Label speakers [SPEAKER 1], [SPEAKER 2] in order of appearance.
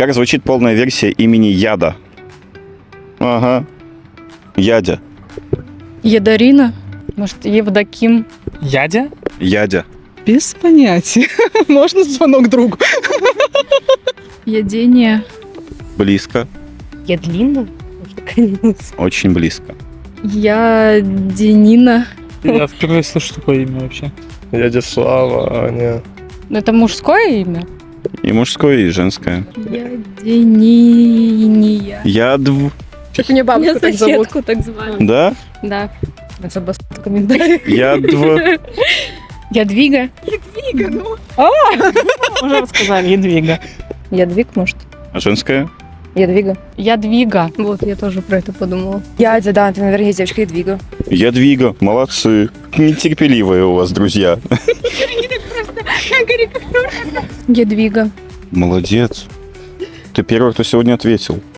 [SPEAKER 1] Как звучит полная версия имени Яда? Ага. Ядя.
[SPEAKER 2] Ядарина? Может, Евдоким?
[SPEAKER 3] Ядя?
[SPEAKER 1] Ядя.
[SPEAKER 4] Без понятия. Можно звонок другу?
[SPEAKER 2] Ядение?
[SPEAKER 1] Близко.
[SPEAKER 5] Ядлина? Может,
[SPEAKER 1] Очень близко.
[SPEAKER 2] Яденина?
[SPEAKER 3] Я впервые слышу такое имя вообще.
[SPEAKER 6] Ядислава, Аня.
[SPEAKER 2] Ну, это мужское имя?
[SPEAKER 1] И мужское, и женское.
[SPEAKER 2] Ядениния.
[SPEAKER 1] Ядв.
[SPEAKER 4] Как мне бабушку так зовут.
[SPEAKER 2] так звали.
[SPEAKER 1] Да?
[SPEAKER 2] Да.
[SPEAKER 5] это просто комментарий.
[SPEAKER 1] Ядв.
[SPEAKER 2] Ядвига?
[SPEAKER 3] Уже рассказали, Едвига.
[SPEAKER 5] Ядвиг, может?
[SPEAKER 1] А женское?
[SPEAKER 5] Ядвига.
[SPEAKER 2] Ядвига.
[SPEAKER 5] Вот, я тоже про это подумала. Ядя, да, ты, наверное, есть девочка Ядвига.
[SPEAKER 1] Ядвига. Молодцы. Нетерпеливые у вас друзья.
[SPEAKER 2] Ядвига.
[SPEAKER 1] Молодец. Ты первый, кто сегодня ответил.